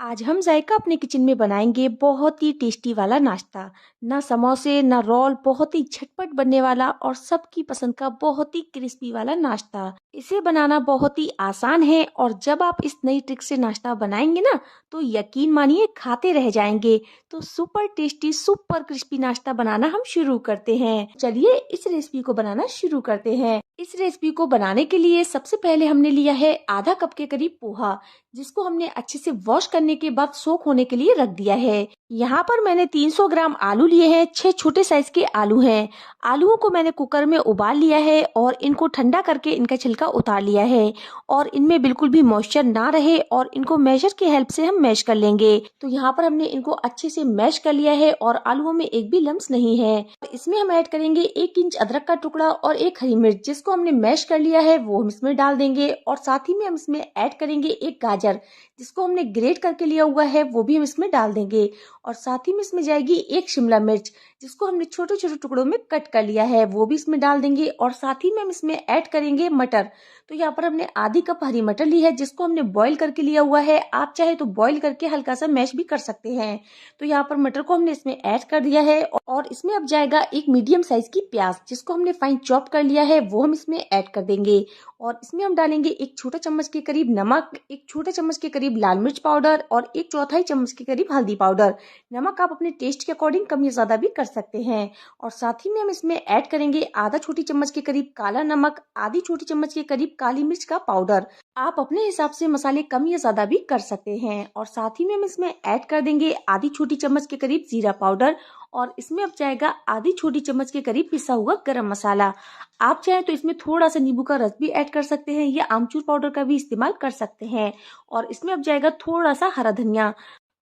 आज हम जायका अपने किचन में बनाएंगे बहुत ही टेस्टी वाला नाश्ता। ना समोसे ना रोल, बहुत ही झटपट बनने वाला और सबकी पसंद का बहुत ही क्रिस्पी वाला नाश्ता। इसे बनाना बहुत ही आसान है और जब आप इस नई ट्रिक से नाश्ता बनाएंगे ना तो यकीन मानिए खाते रह जाएंगे। तो सुपर टेस्टी सुपर क्रिस्पी नाश्ता बनाना हम शुरू करते हैं। चलिए इस रेसिपी को बनाना शुरू करते हैं। इस रेसिपी को बनाने के लिए सबसे पहले हमने लिया है आधा कप के करीब पोहा, जिसको हमने अच्छे से वॉश करने के बाद सोक होने के लिए रख दिया है। यहाँ पर मैंने 300 ग्राम आलू लिए हैं, 6 छोटे साइज के आलू हैं। आलूओं को मैंने कुकर में उबाल लिया है और इनको ठंडा करके इनका छिलका उतार लिया है और इनमें बिल्कुल भी मॉइस्चर ना रहे और इनको मैशर की हेल्प से हम मैश कर लेंगे। तो यहाँ पर हमने इनको अच्छे से मैश कर लिया है और आलूओं में एक भी लम्स नहीं है। इसमें हम ऐड करेंगे 1 इंच अदरक का टुकड़ा और 1 हरी मिर्च, जिसको हमने मैश कर लिया है वो हम इसमें डाल देंगे। और साथ ही में हम इसमें ऐड करेंगे 1 गाजर, जिसको हमने ग्रेट करके लिया हुआ है वो भी हम इसमें डाल देंगे। और साथ ही में इसमें जाएगी 1 शिमला मिर्च, जिसको हमने छोटे छोटे टुकड़ों में कट कर लिया है वो भी इसमें डाल देंगे। और साथ ही में हम इसमें ऐड करेंगे मटर। तो यहाँ पर हमने आधी कप हरी मटर ली है, जिसको हमने बॉईल करके लिया हुआ है। आप चाहे तो बॉईल करके हल्का सा मैश भी कर सकते हैं। तो यहाँ पर मटर को हमने इसमें ऐड कर दिया है और इसमें अब जाएगा 1 मीडियम साइज की प्याज, जिसको हमने फाइन चॉप कर लिया है वो हम इसमें ऐड कर देंगे। और इसमें हम डालेंगे 1 छोटा चम्मच के करीब नमक, 1 छोटा चम्मच के करीब लाल मिर्च पाउडर और 1 चौथाई चम्मच के करीब हल्दी पाउडर। नमक आप अपने टेस्ट के अकॉर्डिंग कम या ज्यादा भी कर सकते हैं। और साथ ही में हम इसमें ऐड करेंगे आधा छोटी चम्मच के करीब काला नमक, आधी छोटी चम्मच के करीब काली मिर्च का पाउडर। आप अपने हिसाब से मसाले कम या ज्यादा भी कर सकते हैं। और साथ ही में हम इसमें ऐड कर देंगे आधी छोटी चम्मच के करीब जीरा पाउडर और इसमें अब जाएगा आधी छोटी चम्मच के करीब पिसा हुआ गरम मसाला। आप चाहे तो इसमें थोड़ा सा नींबू का रस भी ऐड कर सकते हैं या आमचूर पाउडर का भी इस्तेमाल कर सकते हैं। और इसमें अब जाएगा थोड़ा सा हरा धनिया।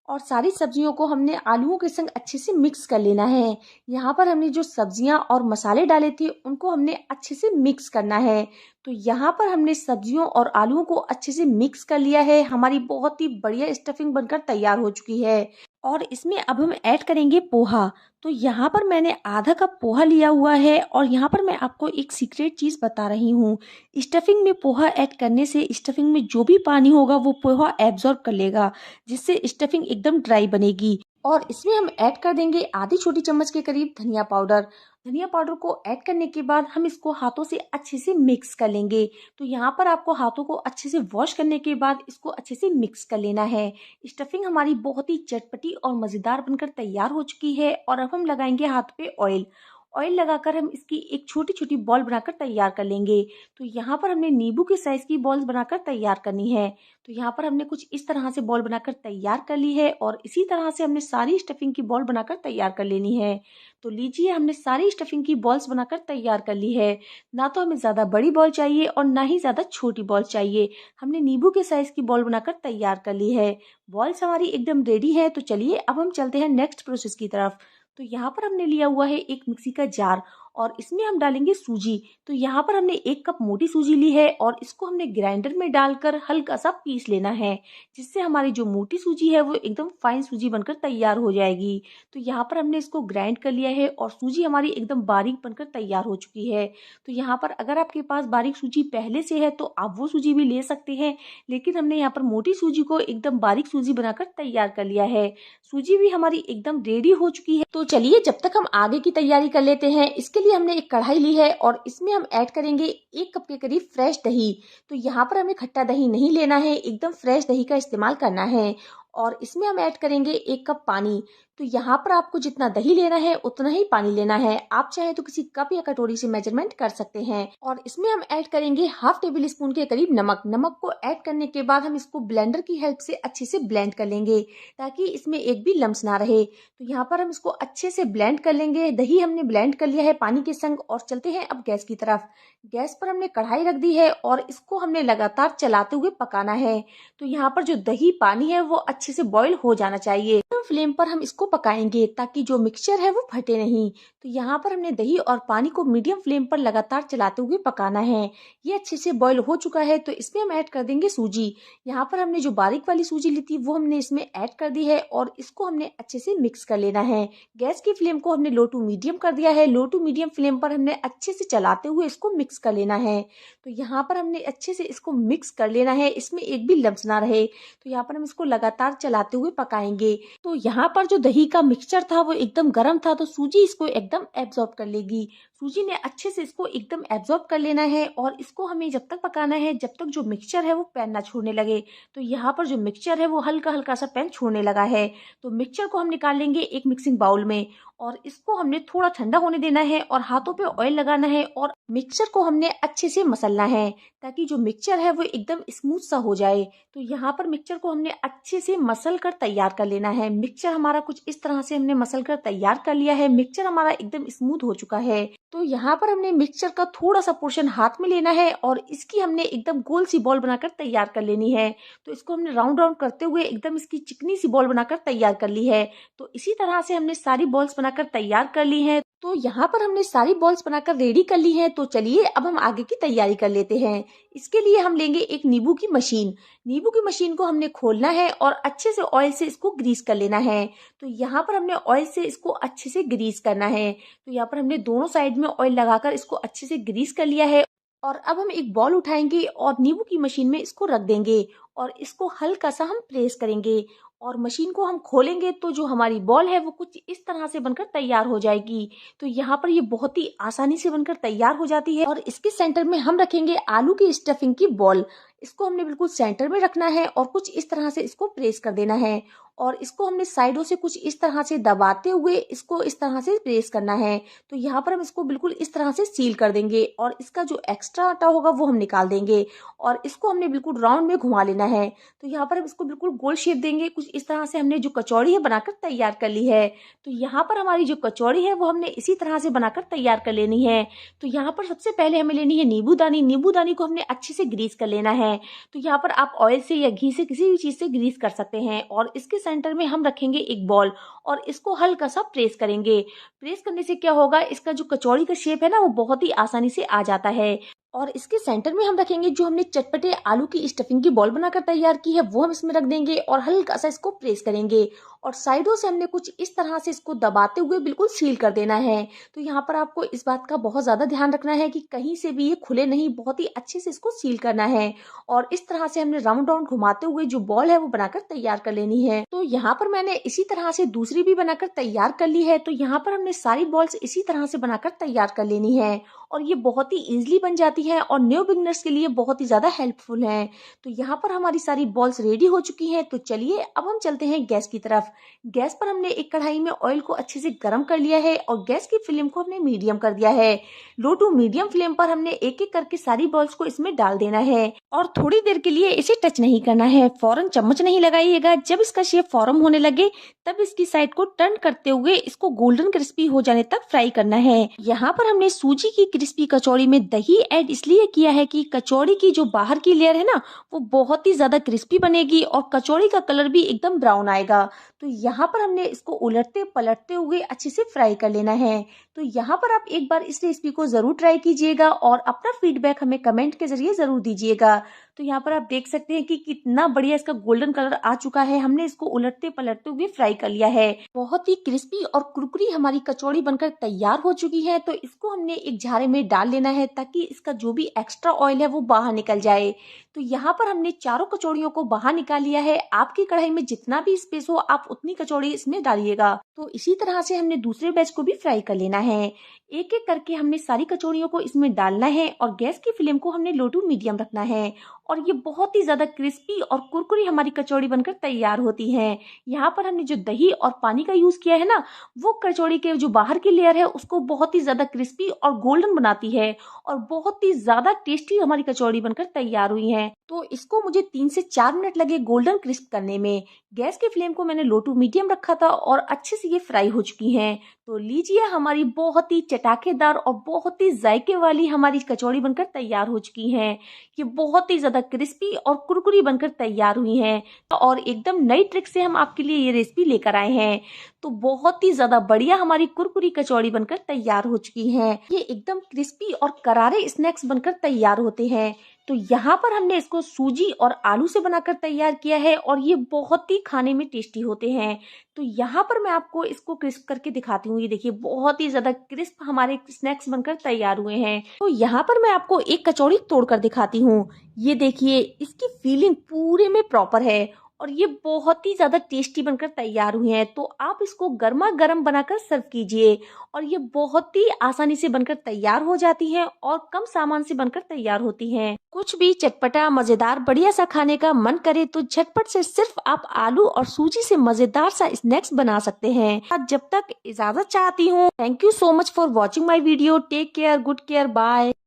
और सारी सब्जियों को हमने आलूओं के संग अच्छे से मिक्स कर लेना है। यहाँ पर हमने जो सब्जियां और मसाले डाले थे उनको हमने अच्छे से मिक्स करना है। तो यहाँ पर हमने सब्जियों और आलूओं को अच्छे से मिक्स कर लिया है। हमारी बहुत ही बढ़िया स्टफिंग बनकर तैयार हो चुकी है। और इसमें अब हम ऐड करेंगे पोहा। तो यहाँ पर मैंने आधा कप पोहा लिया हुआ है और यहाँ पर मैं आपको एक सीक्रेट चीज बता रही हूँ। स्टफिंग में पोहा ऐड करने से स्टफिंग में जो भी पानी होगा वो पोहा एब्जॉर्ब कर लेगा, जिससे स्टफिंग एकदम ड्राई बनेगी। और इसमें हम ऐड कर देंगे आधी छोटी चम्मच के करीब धनिया पाउडर। धनिया पाउडर को ऐड करने के बाद हम इसको हाथों से अच्छे से मिक्स कर लेंगे। तो यहाँ पर आपको हाथों को अच्छे से वॉश करने के बाद इसको अच्छे से मिक्स कर लेना है। स्टफिंग हमारी बहुत ही चटपटी और मजेदार बनकर तैयार हो चुकी है। और अब हम लगाएंगे हाथ पे ऑयल। ऑयल लगाकर हम इसकी एक छोटी छोटी बॉल बनाकर तैयार कर लेंगे। तो यहाँ पर हमने नींबू के साइज की बॉल्स बनाकर तैयार करनी है। तो यहाँ पर हमने कुछ इस तरह से बॉल बनाकर तैयार कर ली है और इसी तरह से हमने सारी स्टफिंग की बॉल बनाकर तैयार कर लेनी है। तो लीजिए, हमने सारी स्टफिंग की बॉल्स बनाकर तैयार कर ली है। ना तो हमें ज्यादा बड़ी बॉल चाहिए और ना ही ज्यादा छोटी बॉल चाहिए। हमने नींबू के साइज की बॉल बनाकर तैयार कर ली है। बॉल्स हमारी एकदम रेडी है। तो चलिए अब हम चलते हैं नेक्स्ट प्रोसेस की तरफ। तो यहाँ पर हमने लिया हुआ है एक मिक्सी का जार और इसमें हम डालेंगे सूजी। तो यहाँ पर हमने 1 कप मोटी सूजी ली है और इसको हमने ग्राइंडर में डालकर हल्का सा पीस लेना है, जिससे हमारी जो मोटी सूजी है वो एकदम फाइन सूजी बनकर तैयार हो जाएगी। तो यहाँ पर हमने इसको ग्राइंड कर लिया है और सूजी हमारी एकदम बारीक बनकर तैयार हो चुकी है। तो यहाँ पर अगर आपके पास बारीक सूजी पहले से है तो आप वो सूजी भी ले सकते हैं, लेकिन हमने यहाँ पर मोटी सूजी को एकदम बारीक सूजी बनाकर तैयार कर लिया है। सूजी भी हमारी एकदम रेडी हो चुकी है। तो चलिए जब तक हम आगे की तैयारी कर लेते हैं। इसके लिए हमने एक कढ़ाई ली है और इसमें हम ऐड करेंगे 1 कप के करीब फ्रेश दही। तो यहाँ पर हमें खट्टा दही नहीं लेना है, एकदम फ्रेश दही का इस्तेमाल करना है। और इसमें हम ऐड करेंगे 1 कप पानी। तो यहाँ पर आपको जितना दही लेना है उतना ही पानी लेना है। आप चाहे तो किसी कप या कटोरी से मेजरमेंट कर सकते हैं। और इसमें हम ऐड करेंगे हाफ टेबल स्पून के करीब नमक। नमक को ऐड करने के बाद हम इसको ब्लेंडर की हेल्प से अच्छे से ब्लेंड कर लेंगे, ताकि इसमें एक भी लम्स ना रहे। तो यहाँ पर हम इसको अच्छे से ब्लेंड कर लेंगे। दही हमने ब्लेंड कर लिया है पानी के संग। और चलते हैं अब गैस की तरफ। गैस पर हमने कढ़ाई रख दी है और इसको हमने लगातार चलाते हुए पकाना है। तो यहाँ पर जो दही पानी है वो अच्छे से बॉईल हो जाना चाहिए। फ्लेम पर हम इसको पकाएंगे ताकि जो मिक्सचर है वो फटे नहीं। तो यहाँ पर हमने दही और पानी को मीडियम फ्लेम पर लगातार चलाते हुए पकाना है। ये अच्छे से बॉईल हो चुका है। तो इसमें हम ऐड कर देंगे सूजी। यहाँ पर हमने जो बारीक वाली सूजी ली थी वो हमने इसमें ऐड कर दी है और इसको हमने अच्छे से मिक्स कर लेना है। गैस की फ्लेम को हमने लो टू मीडियम कर दिया है। लो टू मीडियम फ्लेम पर हमने अच्छे से चलाते हुए इसको मिक्स कर लेना है। तो यहाँ पर हमने अच्छे से इसको मिक्स कर लेना है, इसमें एक भी लम्स ना रहे। तो यहाँ पर हम इसको लगातार लगातार चलाते हुए पकाएंगे। तो यहाँ पर जो दही का मिक्सचर था वो एकदम गर्म था, तो सूजी इसको एकदम एब्जॉर्ब कर लेगी। सूजी ने अच्छे से इसको एकदम एब्जॉर्ब कर लेना है और इसको हमें जब तक पकाना है जब तक जो मिक्सचर है वो पैन ना छोड़ने लगे। तो यहाँ पर जो मिक्सचर है वो हल्का हल्का सा पैन छोड़ने लगा है। तो मिक्सचर को हम निकाल लेंगे एक मिक्सिंग बाउल में और इसको हमने थोड़ा ठंडा होने देना है और हाथों पे ऑयल लगाना है और मिक्सचर को हमने अच्छे से मसलना है ताकि जो मिक्सचर है वो एकदम स्मूथ सा हो जाए। तो यहाँ पर मिक्सचर को हमने अच्छे से मसल कर तैयार कर लेना है। मिक्सचर हमारा कुछ इस तरह से हमने मसल कर तैयार कर लिया है। मिक्सचर हमारा एकदम स्मूथ हो चुका है। तो यहाँ पर हमने मिक्सचर का थोड़ा सा पोर्शन हाथ में लेना है और इसकी हमने एकदम गोल सी बॉल बनाकर तैयार कर लेनी है। तो इसको हमने राउंड राउंड करते हुए एकदम इसकी चिकनी सी बॉल बनाकर तैयार कर ली है। तो इसी तरह से हमने सारी बॉल्स बनाकर तैयार कर ली हैं। तो यहाँ पर हमने सारी बॉल्स बनाकर रेडी कर ली हैं। तो चलिए अब हम आगे की तैयारी कर लेते हैं। इसके लिए हम लेंगे एक नींबू की मशीन। नींबू की मशीन को हमने खोलना है और अच्छे से ऑयल से इसको ग्रीस कर लेना है। तो यहाँ पर हमने ऑयल से इसको अच्छे से ग्रीस करना है। तो यहाँ पर हमने दोनों साइड में ऑयल लगाकर इसको अच्छे से ग्रीस कर लिया है। और अब हम एक बॉल उठाएंगे और नींबू की मशीन में इसको रख देंगे और इसको हल्का सा हम प्रेस करेंगे और मशीन को हम खोलेंगे तो जो हमारी बॉल है वो कुछ इस तरह से बनकर तैयार हो जाएगी। तो यहाँ पर ये बहुत ही आसानी से बनकर तैयार हो जाती है। और इसके सेंटर में हम रखेंगे आलू की स्टफिंग की बॉल। इसको हमने बिल्कुल सेंटर में रखना है और कुछ इस तरह से इसको प्रेस कर देना है और इसको हमने साइडों से कुछ इस तरह से दबाते हुए इसको इस तरह से प्रेस करना है। तो यहाँ पर हम इसको बिल्कुल इस तरह से सील कर देंगे और इसका जो एक्स्ट्रा आटा होगा वो हम निकाल देंगे और इसको हमने बिल्कुल राउंड में घुमा लेना है। तो यहाँ पर हम इसको बिल्कुल गोल शेप देंगे। कुछ इस तरह से हमने जो कचौड़ी है बनाकर तैयार कर ली है। तो यहाँ पर हमारी जो कचौड़ी है वो हमने इसी तरह से बनाकर तैयार कर लेनी है। तो यहाँ पर सबसे पहले हमें लेनी है नींबूदानी। नींबूदानी को हमने अच्छे से ग्रीस कर लेना है। तो यहाँ पर आप ऑयल से या घी से किसी भी चीज से ग्रीस कर सकते हैं और इसके सेंटर में हम रखेंगे एक बॉल और इसको हल्का सा प्रेस करेंगे। प्रेस करने से क्या होगा, इसका जो कचौड़ी का शेप है ना वो बहुत ही आसानी से आ जाता है। और इसके सेंटर में हम रखेंगे जो हमने चटपटे आलू की स्टफिंग की बॉल बनाकर तैयार की है वो हम इसमें रख देंगे और हल्का सा इसको प्रेस करेंगे और साइडों से हमने कुछ इस तरह से इसको दबाते हुए बिल्कुल सील कर देना है। तो यहाँ पर आपको इस बात का बहुत ज्यादा ध्यान रखना है कि कहीं से भी ये खुले नहीं, बहुत ही अच्छे से इसको सील करना है। और इस तरह से हमने राउंड राउंड घुमाते हुए जो बॉल है वो बनाकर तैयार कर लेनी है। तो यहाँ पर मैंने इसी तरह से दूसरी भी बनाकर तैयार कर ली है। तो यहाँ पर हमने सारी बॉल्स इसी तरह से बनाकर तैयार कर लेनी है और ये बहुत ही इजीली बन जाती है और न्यू बिगनर्स के लिए बहुत ही ज्यादा हेल्पफुल है। तो यहाँ पर हमारी सारी बॉल्स रेडी हो चुकी हैं। तो चलिए अब हम चलते हैं गैस की तरफ। गैस पर हमने एक कढ़ाई में ऑयल को अच्छे से गर्म कर लिया है और गैस की फ्लेम को हमने मीडियम कर दिया है। लो टू मीडियम फ्लेम पर हमने एक एक करके सारी बॉल्स को इसमें डाल देना है और थोड़ी देर के लिए इसे टच नहीं करना है। फौरन चम्मच नहीं लगाइएगा। जब इसका शेप फॉर्म होने लगे तब इसकी साइड को टर्न करते हुए इसको गोल्डन क्रिस्पी हो जाने तक फ्राई करना है। यहाँ पर हमने सूजी की क्रिस्पी कचौड़ी में दही ऐड इसलिए किया है कि कचौड़ी की जो बाहर की लेयर है ना वो बहुत ही ज्यादा क्रिस्पी बनेगी और कचौड़ी का कलर भी एकदम ब्राउन आएगा। तो यहाँ पर हमने इसको उलटते पलटते हुए अच्छे से फ्राई कर लेना है। तो यहाँ पर आप एक बार इस रेसिपी को जरूर ट्राई कीजिएगा और अपना फीडबैक हमें कमेंट के जरिए जरूर दीजिएगा। तो यहाँ पर आप देख सकते हैं कि कितना बढ़िया इसका गोल्डन कलर आ चुका है। हमने इसको उलटते पलटते हुए फ्राई कर लिया है। बहुत ही क्रिस्पी और कुरकुरी हमारी कचौड़ी बनकर तैयार हो चुकी है। तो इसको हमने एक झारे में डाल लेना है ताकि इसका जो भी एक्स्ट्रा ऑयल है वो बाहर निकल जाए। तो यहाँ पर हमने चारों कचौड़ियों को बाहर निकाल लिया है। आपकी कढ़ाई में जितना भी स्पेस हो आप उतनी कचौड़ी इसमें डालिएगा। तो इसी तरह से हमने दूसरे बैच को भी फ्राई कर लेना है। एक एक करके हमने सारी कचौड़ियों को इसमें डालना है और गैस की फ्लेम को हमने लो टू मीडियम रखना है और ये बहुत ही ज्यादा क्रिस्पी और कुरकुरी हमारी कचौड़ी बनकर तैयार होती है। यहाँ पर हमने जो दही और पानी का यूज किया है ना वो कचौड़ी के जो बाहर की लेयर है उसको बहुत ही ज्यादा क्रिस्पी और गोल्डन बनाती है और बहुत ही ज्यादा टेस्टी हमारी कचौड़ी बनकर तैयार हुई है। तो इसको मुझे 3 से 4 मिनट लगे गोल्डन क्रिस्प करने में। गैस की फ्लेम को मैंने लो टू मीडियम रखा था और अच्छे से ये फ्राई हो चुकी हैं। तो लीजिए हमारी बहुत ही चटाकेदार और बहुत ही जायके वाली हमारी कचौड़ी बनकर तैयार हो चुकी हैं। ये बहुत ही ज्यादा क्रिस्पी और कुरकुरी बनकर तैयार हुई हैं और एकदम नई ट्रिक से हम आपके लिए ये रेसिपी लेकर आए हैं। तो बहुत ही ज्यादा बढ़िया हमारी कुरकुरी कचौड़ी बनकर तैयार हो चुकी हैं। ये एकदम क्रिस्पी और करारे स्नैक्स बनकर तैयार होते हैं। तो यहाँ पर हमने इसको सूजी और आलू से बनाकर तैयार किया है और ये बहुत ही खाने में टेस्टी होते हैं। तो यहाँ पर मैं आपको इसको क्रिस्प करके दिखाती हूँ। ये देखिए बहुत ही ज्यादा क्रिस्प हमारे स्नैक्स बनकर तैयार हुए हैं। तो यहाँ पर मैं आपको एक कचौड़ी तोड़कर दिखाती हूँ। ये देखिए इसकी फीलिंग पूरे में प्रॉपर है और ये बहुत ही ज़्यादा टेस्टी बनकर तैयार हुए हैं। तो आप इसको गर्मा गर्म बनाकर सर्व कीजिए और ये बहुत ही आसानी से बनकर तैयार हो जाती हैं और कम सामान से बनकर तैयार होती हैं। कुछ भी चटपटा मजेदार बढ़िया सा खाने का मन करे तो झटपट से सिर्फ आप आलू और सूजी से मजेदार सा स्नैक्स बना सकते हैं। आज जब तक इजाजत चाहती हूँ। Thank you so much for watching my video. Take care, good care, bye.